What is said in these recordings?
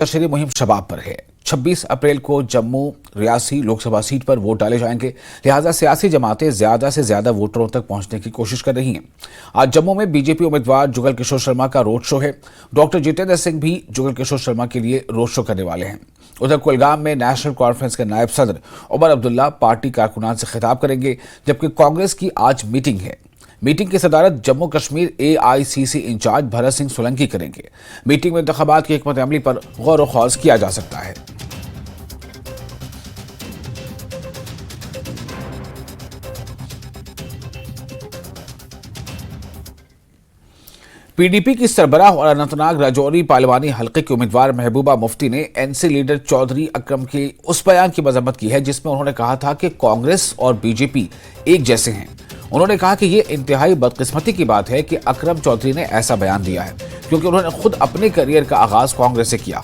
तशरीह मुहिम शबाब पर है। 26 अप्रैल को जम्मू रियासी लोकसभा सीट पर वोट डाले जाएंगे, लिहाजा सियासी जमातें ज्यादा से ज्यादा वोटरों तक पहुंचने की कोशिश कर रही हैं। आज जम्मू में बीजेपी उम्मीदवार जुगल किशोर शर्मा का रोड शो है। डॉक्टर जितेंद्र सिंह भी जुगल किशोर शर्मा के लिए रोड शो करने वाले हैं। उधर कुलगाम में नेशनल कॉन्फ्रेंस के नायब सदर उमर अब्दुल्ला पार्टी कारकुनान से खिताब करेंगे, जबकि कांग्रेस की आज मीटिंग है। मीटिंग की सदारत जम्मू कश्मीर AICC इंचार्ज भरत सिंह सोलंकी करेंगे। मीटिंग में इंतखाबात की हिकमत अमली पर गौर व खौज किया जा सकता है। PDP की सरबराह और अनंतनाग राजौरी पार्लिमानी हल्के के उम्मीदवार महबूबा मुफ्ती ने NC लीडर चौधरी अकरम के उस बयान की मजम्मत की है जिसमें उन्होंने कहा था कि कांग्रेस और बीजेपी एक जैसे हैं। उन्होंने कहा कि यह इंतहाई बदकिस्मती की बात है कि अकरम चौधरी ने ऐसा बयान दिया है, क्योंकि उन्होंने खुद अपने करियर का आगाज कांग्रेस से किया।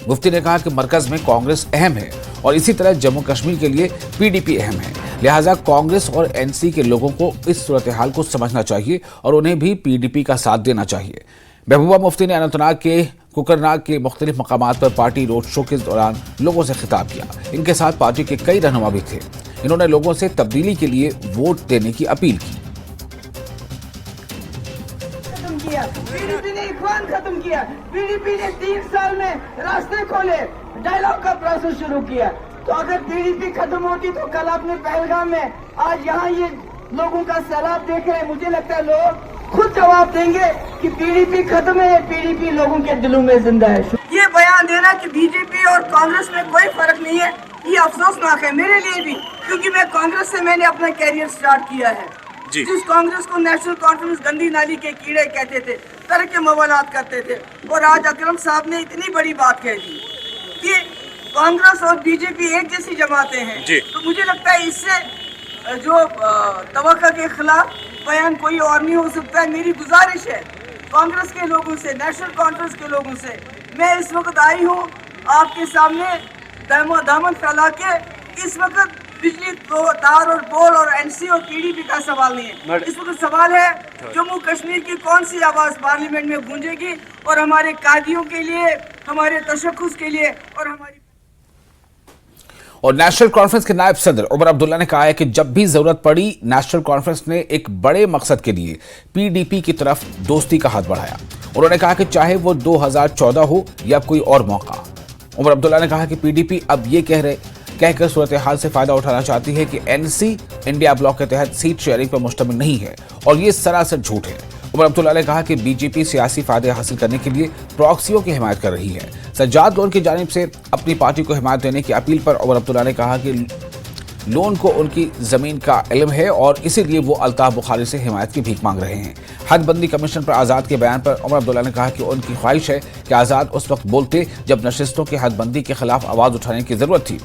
मुफ्ती ने कहा कि मरकज में कांग्रेस अहम है और इसी तरह जम्मू कश्मीर के लिए PDP अहम है, लिहाजा कांग्रेस और NC के लोगों को इस सूरत हाल को समझना चाहिए और उन्हें भी PDP का साथ देना चाहिए। महबूबा मुफ्ती ने अनंतनाग के कुकरनाग के मुख्तलिफ मकामात पर पार्टी रोड शो के दौरान लोगों से खिताब किया। इनके साथ पार्टी के कई रहनुमा भी थे। इन्होंने लोगों से तब्दीली के लिए वोट देने की अपील की। PDP ने इख्वान खत्म किया, PDP ने 3 साल में रास्ते खोले, डायलॉग का प्रोसेस शुरू किया। तो अगर PDP खत्म होती तो कल अपने पहलगाम में, आज यहाँ ये लोगों का सैलाब देख रहे हैं, मुझे लगता है लोग खुद जवाब देंगे कि PDP खत्म है, PDP लोगों के दिलों में जिंदा है। ये बयान देना कि बीजेपी और कांग्रेस में कोई फर्क नहीं है, ये अफसोसनाक है मेरे लिए भी, क्योंकि मैं कांग्रेस से मैंने अपना कैरियर स्टार्ट किया है। जिस कांग्रेस को नेशनल कॉन्फ्रेंस गंदी नाली के कीड़े कहते थे, तरह के मवालात करते थे, और आज अकरम साहब ने इतनी बड़ी बात कह दी कि कांग्रेस और बीजेपी एक जैसी जमातें हैं, तो मुझे लगता है इससे जो तवक्का के खिलाफ बयान कोई और नहीं हो सकता है। मेरी गुजारिश है कांग्रेस के लोगों से, नेशनल कॉन्फ्रेंस के लोगों से, मैं इस वक्त आई हूँ आपके सामने दामन फैला के। इस वक्त बिजली तार और पोल और NC और PDP का सवाल नहीं है, इस वक्त सवाल है जम्मू कश्मीर की कौन सी आवाज पार्लियामेंट में गूंजेगी, और हमारे कादियों के लिए, हमारे तशक्कुस के लिए, और हमारी। और नेशनल कॉन्फ्रेंस के नायब सदर उमर अब्दुल्ला ने कहा है कि जब भी जरूरत पड़ी नेशनल कॉन्फ्रेंस ने एक बड़े मकसद के लिए PDP की तरफ दोस्ती का हाथ बढ़ाया। उन्होंने कहा कि चाहे वो 2014 हो या कोई और मौका। उमर अब्दुल्ला ने कहा कि PDP अब ये कहकर सूरत हाल से फायदा उठाना चाहती है कि NC इंडिया ब्लॉक के तहत सीट शेयरिंग पर मुश्तमिल नहीं है, और ये सरासर झूठ है। उमर अब्दुल्ला ने कहा कि बीजेपी सियासी फायदे हासिल करने के लिए प्रॉक्सियों की हिमायत कर रही है। सज्जाद लोन की जानिब से अपनी पार्टी को हिमायत देने की अपील पर उमर अब्दुल्ला ने कहा कि लोन को उनकी जमीन का इल्म है और इसीलिए वो अल्ताफ बुखारी से हिमायत की भीख मांग रहे हैं। हदबंदी कमीशन पर आज़ाद के बयान पर उमर अब्दुल्ला ने कहा कि उनकी ख्वाहिश है कि आज़ाद उस वक्त बोलते जब नशिस्तों की हदबंदी के खिलाफ आवाज़ उठाने की ज़रूरत थी।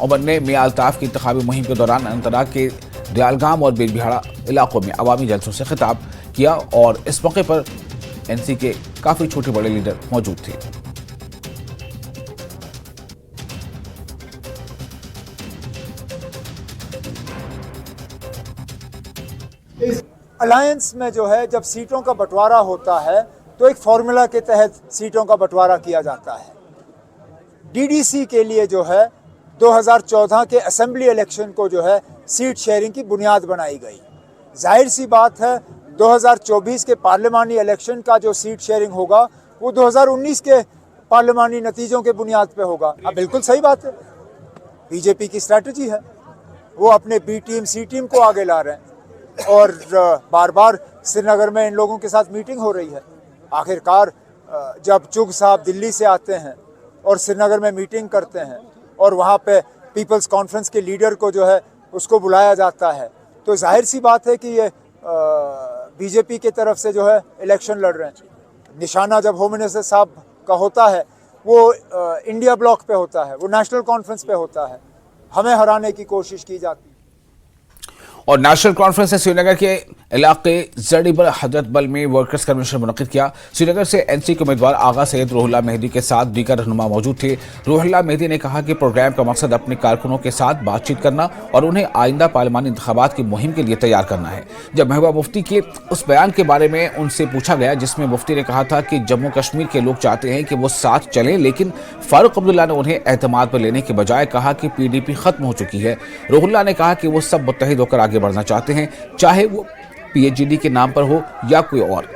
उमर ने मियां अल्ताफ की इंतखाबी मुहिम के दौरान अनंतनाग के दयालगाम और बेलबिहाड़ा इलाकों में अवामी जलसों से खिताब किया, और इस मौके पर NC के काफ़ी छोटे बड़े लीडर मौजूद थे। इस अलायंस में जो है, जब सीटों का बंटवारा होता है तो एक फॉर्मूला के तहत सीटों का बंटवारा किया जाता है। DDC के लिए जो है 2014 के असेंबली इलेक्शन को जो है सीट शेयरिंग की बुनियाद बनाई गई। जाहिर सी बात है 2024 के पार्लिमानी इलेक्शन का जो सीट शेयरिंग होगा वो 2019 के पार्लिमानी नतीजों के बुनियाद पे होगा। अब बिल्कुल सही बात है, बीजेपी की स्ट्रैटेजी है, वो अपने B टीम C टीम को आगे ला रहे हैं, और बार बार श्रीनगर में इन लोगों के साथ मीटिंग हो रही है। आखिरकार जब चुग साहब दिल्ली से आते हैं और श्रीनगर में मीटिंग करते हैं और वहाँ पे पीपल्स कॉन्फ्रेंस के लीडर को जो है उसको बुलाया जाता है, तो जाहिर सी बात है कि ये बीजेपी की तरफ से जो है इलेक्शन लड़ रहे हैं। निशाना जब होम मिनिस्टर साहब का होता है वो इंडिया ब्लॉक पे होता है, वो नेशनल कॉन्फ्रेंस पे होता है, हमें हराने की कोशिश की जाती है। और नेशनल कॉन्फ्रेंस ने श्रीनगर के इलाके जड़ीबल हजरत बल में वर्कर्स कन्वेंशन मुनक्किद किया। श्रीनगर से एनसी के उम्मीदवार आगा सैयद रूहुल्लाह मेहदी के साथ दीगर रहनुमा मौजूद थे। रूहुल्लाह मेहदी ने कहा कि प्रोग्राम का मकसद अपने कारकुनों के साथ बातचीत करना और उन्हें आइंदा पार्लिमानी इंतखाबात की मुहिम के लिए तैयार करना है। जब महबूबा मुफ्ती के उस बयान के बारे में उनसे पूछा गया जिसमें मुफ्ती ने कहा था कि जम्मू कश्मीर के लोग चाहते हैं कि वो साथ चलें, लेकिन फारूक अब्दुल्ला ने उन्हें एतमाद पर लेने के बजाय कहा कि पीडीपी खत्म हो चुकी है। रूहुल्लाह ने कहा कि वो सब मुत्तहिद होकर आगे बढ़ना चाहते हैं, चाहे वो पीएचडी के नाम पर हो या कोई और।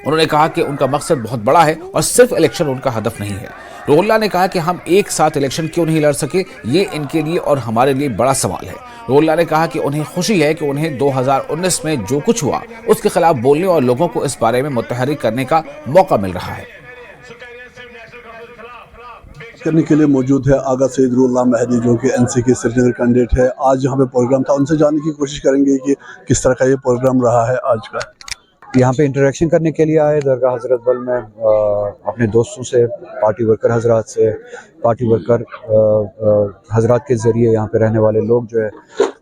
उन्होंने कहा कि उनका मकसद बहुत बड़ा है और सिर्फ इलेक्शन उनका हदफ नहीं है। रूहुल्लाह ने कहा कि हम एक साथ इलेक्शन क्यों नहीं लड़ सके, ये इनके लिए और हमारे लिए बड़ा सवाल है। रूहुल्लाह ने कहा कि उन्हें खुशी है कि उन्हें 2019 में जो कुछ हुआ उसके खिलाफ बोलने और लोगों को इस बारे में मुतहर्रिक करने का मौका मिल रहा है। करने के लिए मौजूद है आगा सैयद रूहुल्लाह मेहदी जो कि एनसी के श्रीनगर कैंडिडेट है। आज यहाँ पे प्रोग्राम था, उनसे जानने की कोशिश करेंगे कि किस तरह का ये प्रोग्राम रहा है आज का। यहाँ पे इंटरेक्शन करने के लिए आए दरगाह हजरत बल में, अपने दोस्तों से, पार्टी वर्कर हजरात से, पार्टी वर्कर हजरात के ज़रिए यहाँ पे रहने वाले लोग जो है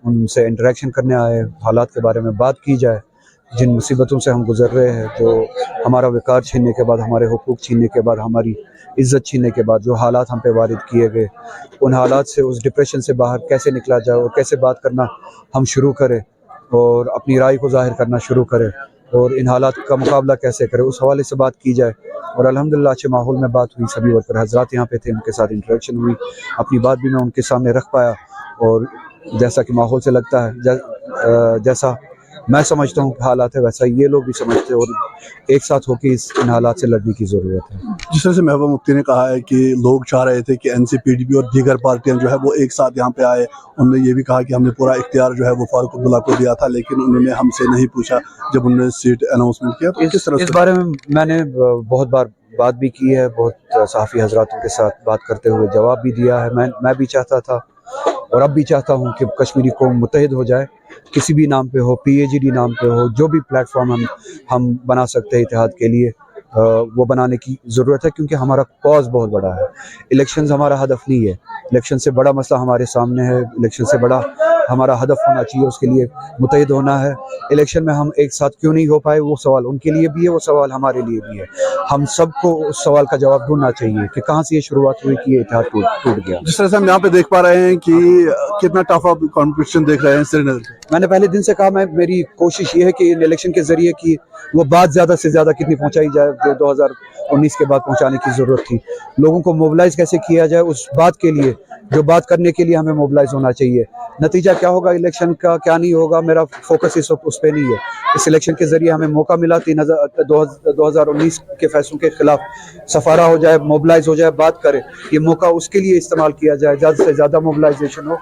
उनसे इंटरेक्शन करने आए, हालात के बारे में बात की जाए, जिन मुसीबतों से हम गुजर रहे हैं, जो हमारा वक़ार छीनने के बाद, हमारे हुकूक छीनने के बाद, हमारी इज़्ज़त छीनने के बाद जो हालात हम पे वारिद किए गए, उन हालात से, उस डिप्रेशन से बाहर कैसे निकला जाए और कैसे बात करना हम शुरू करें और अपनी राय को ज़ाहिर करना शुरू करें और इन हालात का मुकाबला कैसे करें, उस हवाले से बात की जाए। और अल्हम्दुलिल्लाह अच्छे माहौल में बात हुई, सभी वर्कर हजरात यहाँ पे थे, उनके साथ इंटरेक्शन हुई, अपनी बात भी मैं उनके सामने रख पाया और जैसा कि माहौल से लगता है, जैसा मैं समझता हूँ हालात है वैसा ये लोग भी समझते हैं और एक साथ होकर इन हालात से लड़ने की ज़रूरत है। जिस तरह से महबूबा मुफ्ती ने कहा है कि लोग चाह रहे थे कि एनसी, पीडीपी और दीगर पार्टियां जो है वो एक साथ यहाँ पे आए। उन्होंने ये भी कहा कि हमने पूरा इख्तियार जो है वो फारूक अब्दुल्ला को दिया था, लेकिन उन्होंने हमसे नहीं पूछा जब उन्होंने सीट अनाउंसमेंट किया। तो किस तरह इस बारे में मैंने बहुत बार बात भी की है, बहुत सहाफ़ी हजरातों के साथ बात करते हुए जवाब भी दिया है। मैं भी चाहता था और अब भी चाहता हूँ कि कश्मीरी कौम मुत्तहिद हो जाए, किसी भी नाम पे हो, पीएचडी नाम पे हो, जो भी प्लेटफॉर्म हम बना सकते हैं इत्तेहाद के लिए, वो बनाने की ज़रूरत है, क्योंकि हमारा कॉज बहुत बड़ा है। इलेक्शंस हमारा हदफ नहीं है, इलेक्शन से बड़ा मसला हमारे सामने है, इलेक्शन से बड़ा हमारा हदफ होना चाहिए, उसके लिए मुत्तहिद होना है। इलेक्शन में हम एक साथ क्यों नहीं हो पाए, वो सवाल उनके लिए भी है, वो सवाल हमारे लिए भी है। हम सबको उस सवाल का जवाब ढूंढना चाहिए कि कहाँ से ये शुरुआत हुई कि ये इत्तेहाद टूट गया। जिस तरह से हम यहाँ पे देख पा रहे हैं कि कितना टफ आप कॉम्पिटिशन देख रहे हैं श्रीनगर में। मैंने पहले दिन से कहा, मेरी कोशिश ये है कि इन इलेक्शन के ज़रिए कि वो बात ज़्यादा से ज़्यादा कितनी पहुँचाई जाए, जो 2019 के बाद पहुँचाने की ज़रूरत थी। लोगों को मोबिलाइज़ कैसे किया जाए, उस बात के लिए, जो बात करने के लिए हमें मोबिलाइज होना चाहिए। नतीजा क्या होगा इलेक्शन का, क्या नहीं होगा, मेरा फोकस इस वक्त उस पर नहीं है। इस इलेक्शन के ज़रिए हमें मौका मिला 2019 के फैसलों के खिलाफ सफारा हो जाए, मोबिलाइज हो जाए, बात करें। ये मौका उसके लिए इस्तेमाल किया जाए, ज़्यादा से ज़्यादा मोबिलाइजेशन हो।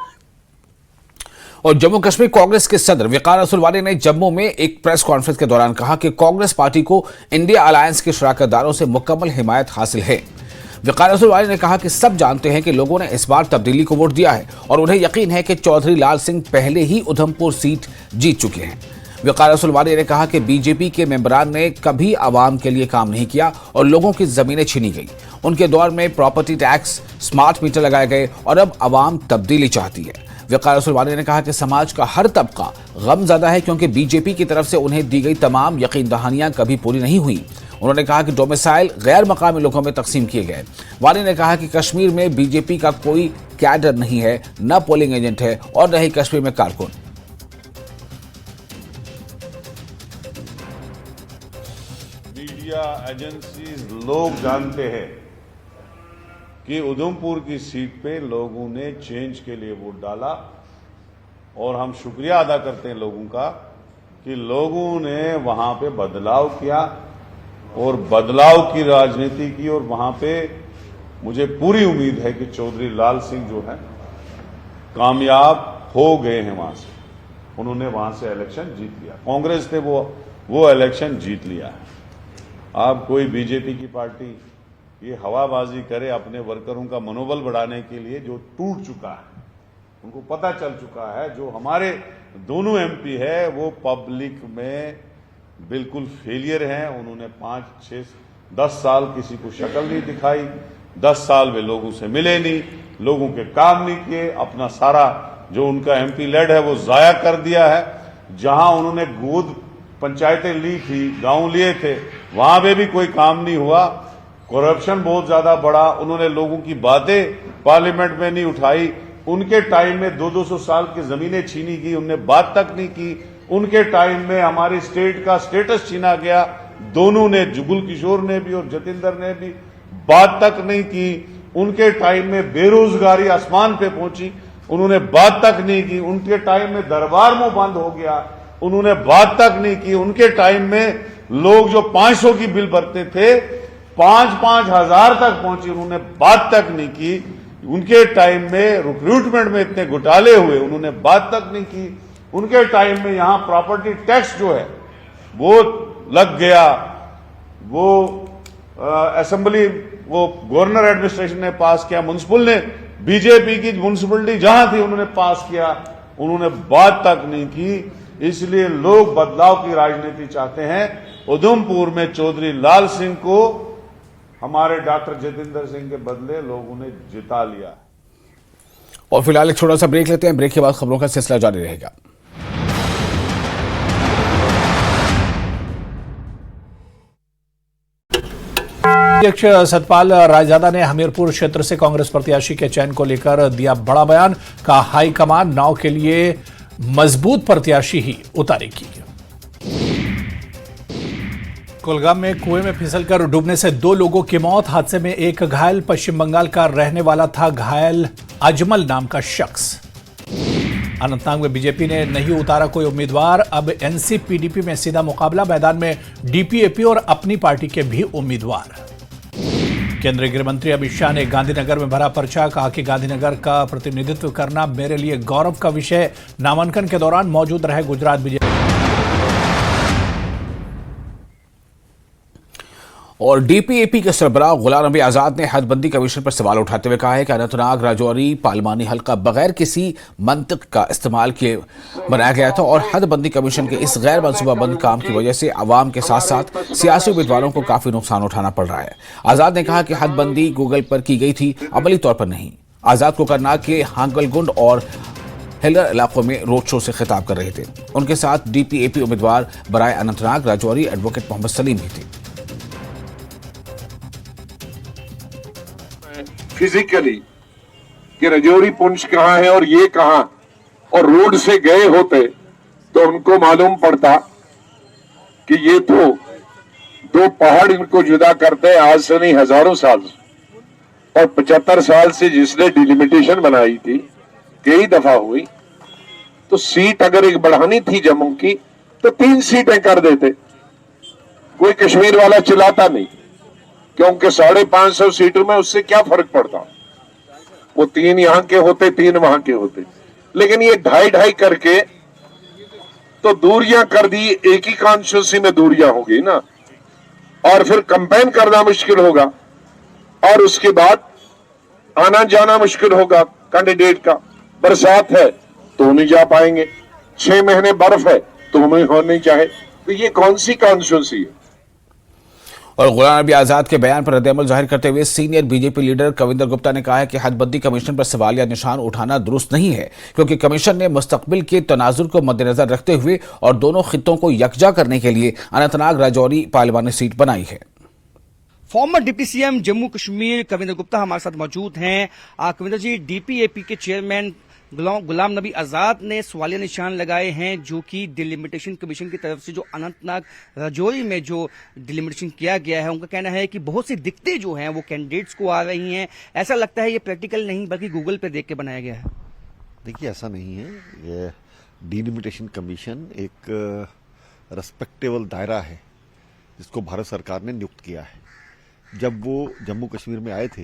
और जम्मू कश्मीर कांग्रेस के सदर वक़ार रसूलवानी ने जम्मू में एक प्रेस कॉन्फ्रेंस के दौरान कहा कि कांग्रेस पार्टी को इंडिया अलायंस के शराकतदारों से मुकम्मल हिमायत हासिल है। वक़ार रसूलवानी ने कहा कि सब जानते हैं कि लोगों ने इस बार तब्दीली को वोट दिया है और उन्हें यकीन है कि चौधरी लाल सिंह पहले ही उधमपुर सीट जीत चुके हैं। वक़ार रसूलवानी ने कहा कि बीजेपी के मेंबरान ने कभी आवाम के लिए काम नहीं किया और लोगों की ज़मीनें छीनी गई। उनके दौर में प्रॉपर्टी टैक्स, स्मार्ट मीटर लगाए गए और अब आवाम तब्दीली चाहती है। वक़ार रसूलवानी ने कहा कि समाज का हर तबका गमज़दा है क्योंकि बीजेपी की तरफ से उन्हें दी गई तमाम यकीन दहानियां कभी पूरी नहीं हुई। उन्होंने कहा कि डोमिसाइल गैर मकामी लोगों में तकसीम किए गए। वानी ने कहा कि कश्मीर में बीजेपी का कोई कैडर नहीं है, न पोलिंग एजेंट है और न ही कश्मीर में कारकुन। मीडिया एजेंसीज लोग जानते हैं कि उधमपुर की सीट पे लोगों ने चेंज के लिए वोट डाला और हम शुक्रिया अदा करते हैं लोगों का कि लोगों ने वहां पे बदलाव किया और बदलाव की राजनीति की और वहां पे मुझे पूरी उम्मीद है कि चौधरी लाल सिंह जो है कामयाब हो गए हैं वहां से। उन्होंने वहां से इलेक्शन जीत लिया, कांग्रेस ने वो इलेक्शन जीत लिया है। अब कोई बीजेपी की पार्टी ये हवाबाजी करे अपने वर्करों का मनोबल बढ़ाने के लिए, जो टूट चुका है, उनको पता चल चुका है, जो हमारे दोनों एमपी है वो पब्लिक में बिल्कुल फेलियर हैं। उन्होंने 5, 6, 10 साल किसी को शक्ल नहीं दिखाई, 10 साल वे लोगों से मिले नहीं, लोगों के काम नहीं किए, अपना सारा जो उनका एमपी लेड है वो जाया कर दिया है। जहां उन्होंने गोद पंचायतें ली थी, गांव लिए थे, वहां पे भी कोई काम नहीं हुआ। करप्शन बहुत ज्यादा बढ़ा। उन्होंने लोगों की बातें पार्लियामेंट में नहीं उठाई। उनके टाइम में 200 साल की जमीनें छीनी गई, उनने बात तक नहीं की। उनके टाइम में हमारी स्टेट का स्टेटस छीना गया। दोनों ने, जुगल किशोर ने भी और जतिंदर ने भी बात तक नहीं की। उनके टाइम में बेरोजगारी आसमान पे पहुंची, उन्होंने बात तक नहीं की। उनके टाइम में दरबार मुंह बंद हो गया, उन्होंने बात तक नहीं की। उनके टाइम में लोग जो 500 की बिल भरते थे 5-5 हजार तक पहुंची, उन्होंने बात तक नहीं की। उनके टाइम में रिक्रूटमेंट में इतने घोटाले हुए, उन्होंने बात तक नहीं की। उनके टाइम में यहां प्रॉपर्टी टैक्स जो है वो लग गया, वो असेंबली, वो गवर्नर एडमिनिस्ट्रेशन ने पास किया, म्युनिसिपल ने, बीजेपी की म्युनिसिपलिटी जहां थी उन्होंने पास किया, उन्होंने बात तक नहीं की। इसलिए लोग बदलाव की राजनीति चाहते हैं। उधमपुर में चौधरी लाल सिंह को हमारे डॉक्टर जतिंदर सिंह के बदले लोगों ने जिता लिया। और फिलहाल एक छोटा सा ब्रेक लेते हैं। ब्रेक के बाद खबरों का सिलसिला जारी रहेगा। अध्यक्ष सतपाल रायजादा ने हमीरपुर क्षेत्र से कांग्रेस प्रत्याशी के चयन को लेकर दिया बड़ा बयान। कहा हाईकमान नाव के लिए मजबूत प्रत्याशी ही उतारेगी। कुलगाम में कुएं में फिसलकर डूबने से 2 लोगों की मौत, हादसे में एक घायल पश्चिम बंगाल का रहने वाला था। घायल अजमल नाम का शख्स। अनंतनाग में बीजेपी ने नहीं उतारा कोई उम्मीदवार, अब एनसी-पीडीपी में सीधा मुकाबला। मैदान में डीपीएपी और अपनी पार्टी के भी उम्मीदवार। केंद्रीय गृह मंत्री अमित शाह ने गांधीनगर में भरा पर्चा। कहा कि गांधीनगर का प्रतिनिधित्व करना मेरे लिए गौरव का विषय। नामांकन के दौरान मौजूद रहे गुजरात बीजेपी। और डीपीएपी के सरबराह गुलाम नबी आजाद ने हदबंदी कमीशन पर सवाल उठाते हुए कहा है कि अनंतनाग राजौरी पार्लिमानी हल्का बगैर किसी मंतिक का इस्तेमाल किए बनाया गया था और हदबंदी कमीशन के इस गैर मनसूबाबंद काम की वजह से अवाम के साथ साथ सियासी उम्मीदवारों को काफी नुकसान उठाना पड़ रहा है। आजाद ने कहा कि हदबंदी गूगल पर की गई थी, अमली तौर पर नहीं। आजाद को करनाल के हांगलगुंड और हिलर इलाकों में रोड शो से खिताब कर रहे थे। उनके साथ डीपीएपी उम्मीदवार बराए अनंतनाग राजौरी एडवोकेट मोहम्मद सलीम भी थे। फिजिकली कि राजौरी पुंछ कहाँ है और ये कहाँ, और रोड से गए होते तो उनको मालूम पड़ता कि ये तो 2 पहाड़ इनको जुदा करते हैं आज से नहीं हजारों साल। और 75 साल से जिसने डिलिमिटेशन बनाई थी, कई दफा हुई, तो सीट अगर एक बढ़ानी थी जम्मू की तो 3 सीटें कर देते। कोई कश्मीर वाला चिल्लाता नहीं, क्योंकि 550 सीटों में उससे क्या फर्क पड़ता। वो 3 यहां के होते, 3 वहां के होते। लेकिन ये 2.5 करके तो दूरियां कर दी, एक ही कॉन्स्टिट्यूंसी में दूरियां होगी ना, और फिर कंपेन करना मुश्किल होगा, और उसके बाद आना जाना मुश्किल होगा कैंडिडेट का। बरसात है तो नहीं जा पाएंगे, 6 महीने बर्फ है तो नहीं होनी चाहे, तो ये कौन सी कॉन्स्टिट्यूंसी है। और गुलाम नबी आजाद के बयान पर रद्द-ए-अमल जाहिर करते हुए senior BJP leader Kavinder Gupta ने कहा है कि हदबंदी कमीशन पर सवालिया निशान उठाना दुरुस्त नहीं है, क्योंकि कमीशन ने मुस्तकबिल के तनाजुर को मद्देनजर रखते हुए और दोनों खित्तों को यकजा करने के लिए अनंतनाग राजौरी पार्लिमानी सीट बनाई है। Former deputy CM Jammu Kashmir Kavinder Gupta हमारे साथ मौजूद हैं। कविंदर जी, डीपीएपी के चेयरमैन गुलाम नबी आजाद ने सवालिया निशान लगाए हैं, जो कि डिलिमिटेशन कमीशन की तरफ से जो अनंतनाग राजौरी में जो डिलिमिटेशन किया गया है, उनका कहना है कि बहुत सी दिक्कतें जो हैं वो कैंडिडेट्स को आ रही हैं। ऐसा लगता है ये प्रैक्टिकल नहीं बल्कि गूगल पे देख के बनाया गया है। देखिए, ऐसा नहीं है। ये डिलिमिटेशन कमीशन एक रेस्पेक्टेबल दायरा है जिसको भारत सरकार ने नियुक्त किया है। जब वो जम्मू कश्मीर में आए थे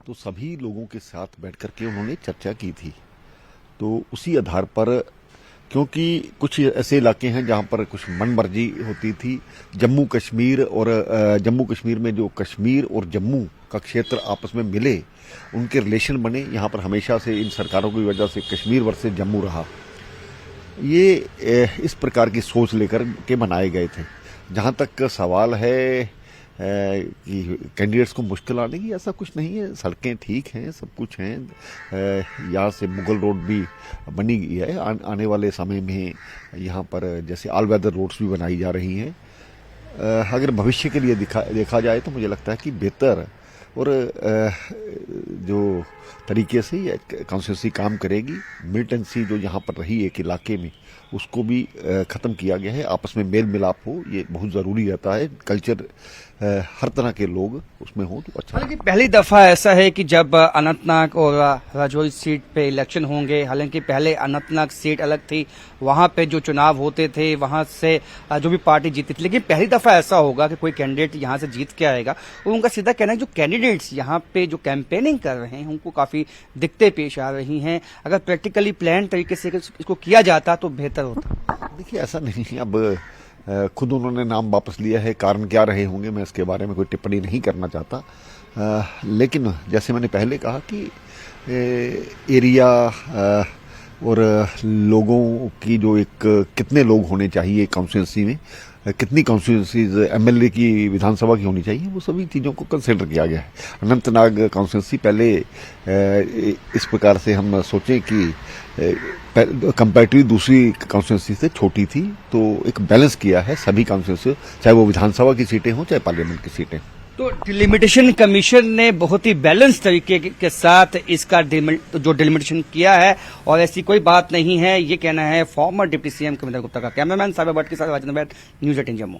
तो सभी लोगों के साथ बैठ करके उन्होंने चर्चा की थी। तो उसी आधार पर, क्योंकि कुछ ऐसे इलाके हैं जहां पर कुछ मनमर्जी होती थी, जम्मू कश्मीर में जो कश्मीर और जम्मू का क्षेत्र आपस में मिले, उनके रिलेशन बने। यहाँ पर हमेशा से इन सरकारों की वजह से कश्मीर वर्सेस जम्मू रहा। ये इस प्रकार की सोच लेकर के बनाए गए थे। जहाँ तक सवाल है कि कैंडिडेट्स को मुश्किल आने की, ऐसा कुछ नहीं है। सड़कें ठीक हैं, सब कुछ हैं। यहाँ से मुगल रोड भी बनी गई है। आने वाले समय में यहाँ पर जैसे ऑल वेदर रोड्स भी बनाई जा रही हैं। अगर भविष्य के लिए देखा जाए तो मुझे लगता है कि बेहतर और जो तरीके से ये कॉन्स्टिट्यूंसी काम करेगी। मिलिटेंसी जो यहाँ पर रही एक इलाके में, उसको भी ख़त्म किया गया है। आपस में मेल मिलाप हो, ये बहुत ज़रूरी रहता है। कल्चर हर तरह के लोग उसमें हो तो अच्छा। हालांकि पहली दफा ऐसा है कि जब अनंतनाग और राजौरी सीट पे इलेक्शन होंगे, हालांकि पहले अनंतनाग सीट अलग थी, वहां पे जो चुनाव होते थे वहां से जो भी पार्टी जीती थी, लेकिन पहली दफा ऐसा होगा कि कोई कैंडिडेट यहां से जीत के आएगा। और उनका सीधा कहना है जो कैंडिडेट्स यहाँ पे जो कैंपेनिंग कर रहे हैं उनको काफी दिक्कतें पेश आ रही हैं। अगर प्रैक्टिकली प्लान तरीके से इसको किया जाता तो बेहतर होता। देखिए, ऐसा नहीं है। अब खुद उन्होंने नाम वापस लिया है, कारण क्या रहे होंगे मैं इसके बारे में कोई टिप्पणी नहीं करना चाहता। लेकिन जैसे मैंने पहले कहा कि एरिया और लोगों की जो एक कितने लोग होने चाहिए कॉन्स्टिट्यूंसी में, कितनी कॉन्स्टिट्यूंसीज एमएलए की विधानसभा की होनी चाहिए, वो सभी चीज़ों को कंसिडर किया गया है। अनंतनाग कॉन्स्टिट्यूंसी पहले इस प्रकार से हम सोचें कि कंपैरेटिवली दूसरी कॉन्स्टिट्यूंसी से छोटी थी, तो एक बैलेंस किया है सभी कॉन्स्टिट्यूंसी, चाहे वो विधानसभा की सीटें हों चाहे पार्लियामेंट की सीटें। तो डिलिमिटेशन कमीशन ने बहुत ही बैलेंस तरीके के साथ इसका जो डिलिमिटेशन किया है और ऐसी कोई बात नहीं है, ये कहना है former deputy CM Kavindra Gupta का। कैमरामैन साहिब भट्ट के साथ राजेंद्र बैद, न्यूज़ 18 जम्मू।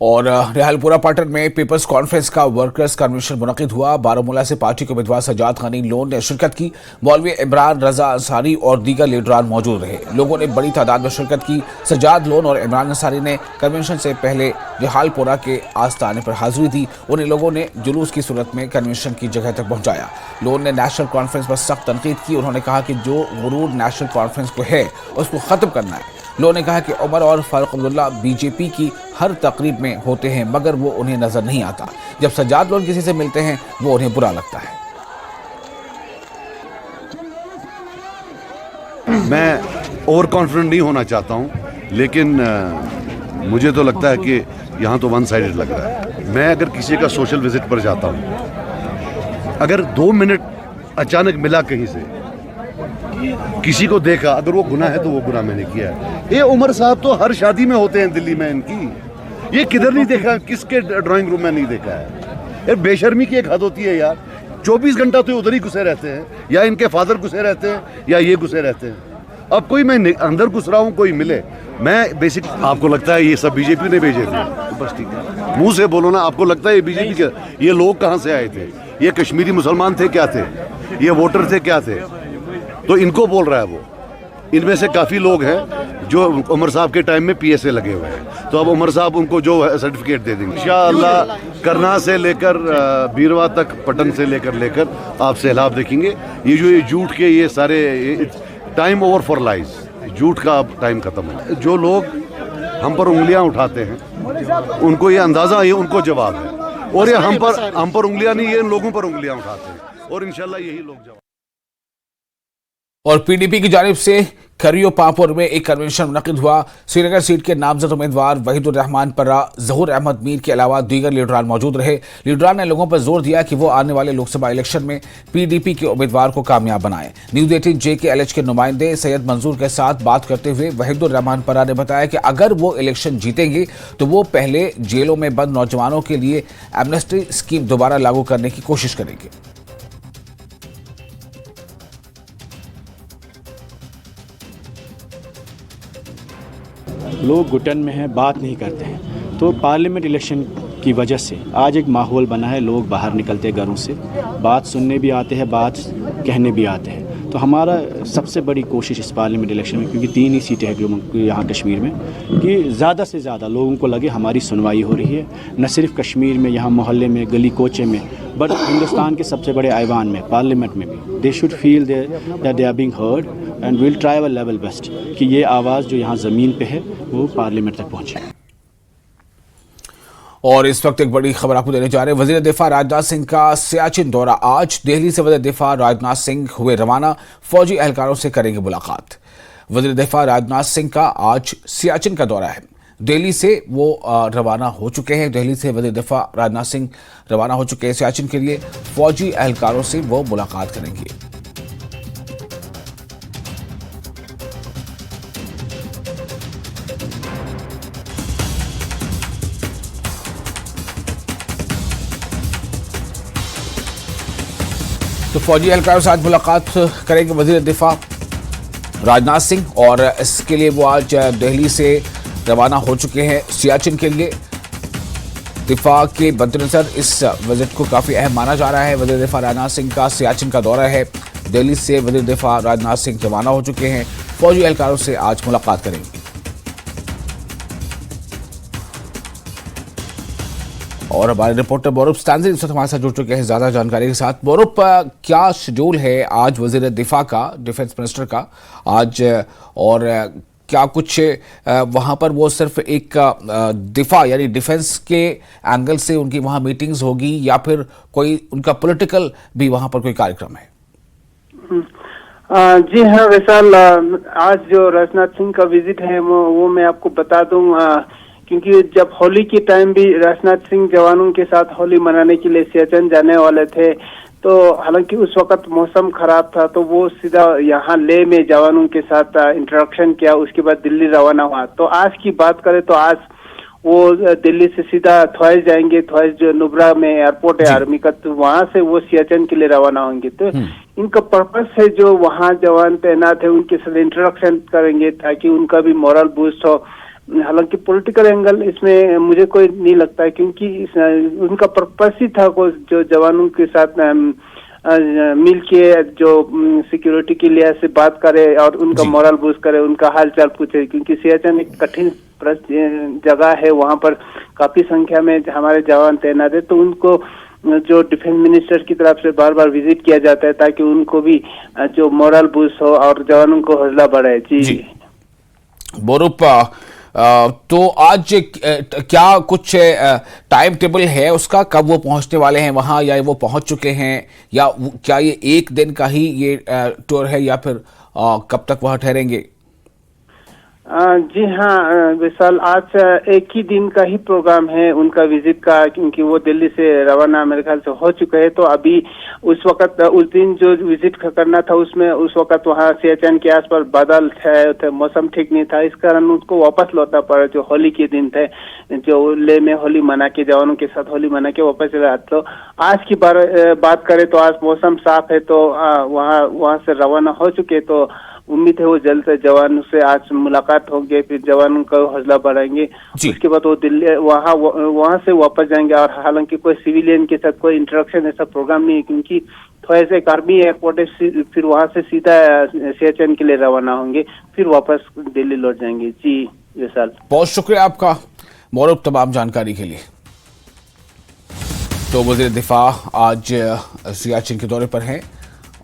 और रिहालपुरा पाटन में पीपल्स कॉन्फ्रेंस का वर्कर्स कन्वेंशन मुनक्किद हुआ। बारामूला से पार्टी के उम्मीदवार सज्जाद गनी लोन ने शिरकत की। मौलवी इमरान रजा अंसारी और दीगर लीडरान मौजूद रहे। लोगों ने बड़ी तादाद में शिरकत की। सज्जाद लोन और इमरान अंसारी ने कन्वेंशन से पहले रिहालपुरा के आस्थाने पर हाजिरी दी। उन्हें लोगों ने जुलूस की सूरत में कन्वेंशन की जगह तक पहुंचाया। लोन ने नेशनल कॉन्फ्रेंस पर सख्त तनकीद की। उन्होंने कहा कि जो गुरूर नेशनल कॉन्फ्रेंस को है उसको खत्म करना है। लोन ने कहा कि उमर और फारूक अब्दुल्ला बीजेपी की हर तकरीब में होते हैं मगर वो उन्हें नजर नहीं आता। जब सज्जाद लोन किसी से मिलते हैं वो उन्हें बुरा लगता है। मैं ओवर कॉन्फिडेंट नहीं होना चाहता हूं, लेकिन मुझे तो लगता है कि यहाँ तो वन साइडेड लग रहा है। मैं अगर किसी का सोशल विजिट पर जाता हूँ, अगर 2 मिनट अचानक मिला कहीं से, किसी को देखा, अगर वो गुनाह है तो वो गुनाह मैंने किया है। ये उमर साहब तो हर शादी में होते हैं दिल्ली में इनकी। ये किधर नहीं देखा, किसके ड्राइंग रूम में नहीं देखा है। यार बेशर्मी की एक हद होती है यार। 24 घंटा तो उधर ही घुसे रहते हैं, या इनके फादर घुसे रहते हैं या ये घुसे रहते हैं। अब कोई मैं अंदर घुस रहा हूँ, कोई मिले, मैं बेसिक आपको लगता है ये सब बीजेपी ने भेजे थे? बस ठीक है, मुंह से बोलो ना। आपको लगता है ये बीजेपी के? ये लोग कहाँ से आए थे? ये कश्मीरी मुसलमान थे क्या थे? ये वोटर थे क्या थे? तो इनको बोल रहा है वो। इनमें से काफ़ी लोग हैं जो उमर साहब के टाइम में पीएसए लगे हुए हैं, तो अब उमर साहब उनको जो सर्टिफिकेट दे देंगे इंशाअल्लाह। करना से लेकर बीरवा तक, पटन से लेकर आप सैलाब देखेंगे। ये जो ये झूठ के ये सारे टाइम ओवर फॉर लाइज, झूठ का अब टाइम खत्म है। जो लोग हम पर उंगलियां उठाते हैं उनको ये अंदाजा, ये उनको जवाब है। और ये हम पर उंगलियां नहीं, ये इन लोगों पर उंगलियां उठाते हैं, और इंशाल्लाह यही लोग जवाब। और पीडीपी की जानिब से करियो पापुर में एक कन्वेंशन मुनक्किद हुआ। श्रीनगर सीट के नामजद उम्मीदवार वहीदुर रहमान पर्रा, जहूर अहमद मीर के अलावा दीगर लीडरान मौजूद रहे। लीडरान ने लोगों पर जोर दिया कि वो आने वाले लोकसभा इलेक्शन में पीडीपी के उम्मीदवार को कामयाब बनाएं। न्यूज़ 18 JKLH के नुमाइंदे सैयद मंजूर के साथ बात करते हुए वहीदुर रहमान पर्रा ने बताया कि अगर वो इलेक्शन जीतेंगे तो वो पहले जेलों में बंद नौजवानों के लिए एमनेस्टी स्कीम दोबारा लागू करने की कोशिश करेंगे। लोग घुटन में हैं, बात नहीं करते हैं। तो पार्लियामेंट इलेक्शन की वजह से आज एक माहौल बना है, लोग बाहर निकलते हैं घरों से, बात सुनने भी आते हैं, बात कहने भी आते हैं। तो हमारा सबसे बड़ी कोशिश इस पार्लियामेंट इलेक्शन में, क्योंकि 3 ही सीटें हैं यहाँ कश्मीर में, कि ज़्यादा से ज़्यादा लोगों को लगे हमारी सुनवाई हो रही है, न सिर्फ कश्मीर में, यहाँ मोहल्ले में, गली कोचे में, बट हिंदुस्तान के सबसे बड़े ऐवान में, पार्लियामेंट में भी। They should feel that they are being heard and will try our level best कि ये आवाज़ जो यहाँ ज़मीन पे है वो पार्लियामेंट तक पहुँचे। और इस वक्त एक बड़ी खबर आपको देने जा रहे हैं। वजीर दिफा राजनाथ सिंह का सियाचिन दौरा आज। दिल्ली से वजीर दिफा राजनाथ सिंह हुए रवाना, फौजी एहलकारों से करेंगे मुलाकात। वजीर दिफा राजनाथ सिंह का आज सियाचिन का दौरा है। दिल्ली से वो रवाना हो चुके हैं। दिल्ली से वज़ीर दिफा राजनाथ सिंह रवाना हो चुके हैं सियाचिन के लिए। फौजी एहलकारों से वो मुलाकात करेंगे। तो फौजी एहलकारों से आज मुलाकात करेंगे वज़ीर दिफा राजनाथ सिंह, और इसके लिए वो आज दिल्ली से रवाना हो चुके हैं सियाचिन के लिए। दिफा के मद्देनजर इस विजिट को काफ़ी अहम माना जा रहा है। वज़ीर दिफा राजनाथ सिंह का सियाचिन का दौरा है। दिल्ली से वज़ीर दिफा राजनाथ सिंह रवाना हो चुके हैं। फौजी एहलकारों से आज मुलाकात करेंगे। और हमारे रिपोर्टर बौरुप स्टांजी इस वक्त हमारे साथ जुड़ चुके हैं ज्यादा जानकारी के साथ। बौरुप, क्या शेड्यूल है आज वज़ीर दिफा का, डिफेंस मिनिस्टर का आज, और क्या कुछ वहां पर वो सिर्फ एक दिफा यानी डिफेंस के एंगल से उनकी वहां मीटिंग्स होगी, या फिर कोई उनका पॉलिटिकल भी वहां पर कोई कार्यक्रम है? जी हाँ विशाल, आज जो राजनाथ सिंह का विजिट है वो मैं आपको बता दूं, क्योंकि जब होली के टाइम भी राजनाथ सिंह जवानों के साथ होली मनाने के लिए सियाचिन जाने वाले थे, तो हालांकि उस वक्त मौसम खराब था, तो वो सीधा यहाँ लेह में जवानों के साथ इंटरेक्शन किया, उसके बाद दिल्ली रवाना हुआ। तो आज की बात करें तो आज वो दिल्ली से सीधा थ्वाइस जाएंगे। थ्वाइस जो नुब्रा में एयरपोर्ट है आर्मी का, तो वहां से वो सियाचिन के लिए रवाना होंगे। तो इनका पर्पस है जो वहाँ जवान तैनात है उनके साथ इंटरेक्शन करेंगे ताकि उनका भी मोरल बूस्ट हो। हालांकि पॉलिटिकल एंगल इसमें मुझे कोई नहीं लगता है, क्योंकि उनका पर्पस ही था को जो जवानों के साथ मिल के जो सिक्योरिटी के लिए से बात करे और उनका मोरल बूस्ट करे, उनका हालचाल पूछे, क्योंकि सियाचिन एक कठिन जगह है, वहां पर काफी संख्या में हमारे जवान तैनात है। तो उनको जो डिफेंस मिनिस्टर की तरफ से बार बार विजिट किया जाता है ताकि उनको भी जो मोरल बूस्ट हो और जवानों को हौसला बढ़े। जी बौरुप, तो आज क्या कुछ टाइम टेबल है उसका, कब वो पहुंचने वाले हैं वहां, या वो पहुंच चुके हैं, या क्या ये एक दिन का ही ये टूर है, या फिर कब तक वहां ठहरेंगे? जी हाँ विशाल, आज एक ही दिन का ही प्रोग्राम है उनका विजिट का, क्योंकि वो दिल्ली से रवाना मेरे ख्याल से हो चुके हैं। तो अभी उस वक्त उस दिन जो विजिट करना था उसमें उस वक्त वहाँ सियाचिन के आसपास बादल थे, मौसम ठीक नहीं था, इस कारण उसको वापस लौटना पड़ा। जो होली के दिन थे, जो लेह में होली मना के जवानों के साथ होली मना के वापस चला। तो आज की बात करें तो आज मौसम साफ है, तो वहाँ से रवाना हो चुके। तो उम्मीद है वो जल्द से जवानों से आज मुलाकात होगी, फिर जवानों का हौसला बढ़ाएंगे। उसके बाद वो दिल्ली वहाँ से वापस जाएंगे। और हालांकि कोई सिविलियन के साथ कोई इंटरेक्शन ऐसा प्रोग्राम नहीं है, क्योंकि थोड़ा सा एक आर्मी एयरपोर्ट है, फिर वहाँ से सीधा सियाचिन के लिए रवाना होंगे, फिर वापस दिल्ली लौट जाएंगे। जी विशाल, बहुत शुक्रिया आपका बौरुप तमाम जानकारी के लिए। तो वज़ीर दिफा आज सियाचिन के दौरे पर हैं,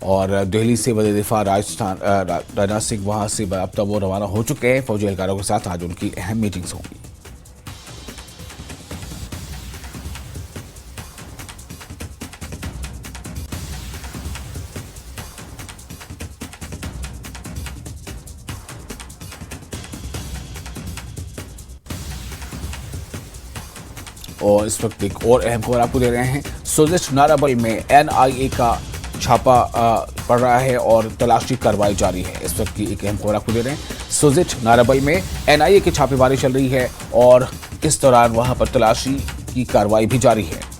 और दिल्ली से वज़ीर दिफा राजनाथ सिंह वहां से अब तक वो रवाना हो चुके हैं। फौजी एहलकारों के साथ आज उनकी अहम मीटिंग्स होंगी। और इस वक्त एक और अहम खबर आपको दे रहे हैं। सोजिश नाराबल में NIA का छापा पड़ रहा है और तलाशी कार्रवाई जारी है। इस वक्त की एक अहम खबर आपको दे रहे हैं। सोजिश नाराबल में NIA की छापेमारी चल रही है और इस दौरान वहां पर तलाशी की कार्रवाई भी जारी है।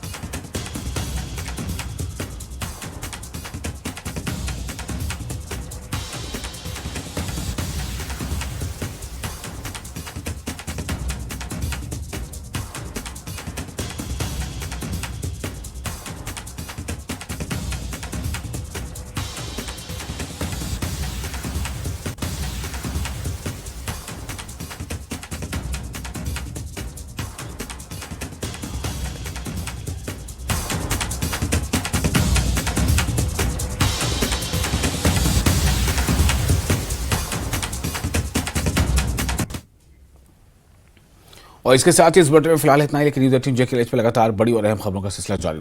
और इसके साथ ही इस बुलेटिन में फिलहाल इतना ही, लेकिन न्यूज़ 18 JKLH पे लगातार बड़ी और अहम खबरों का सिलसिला जारी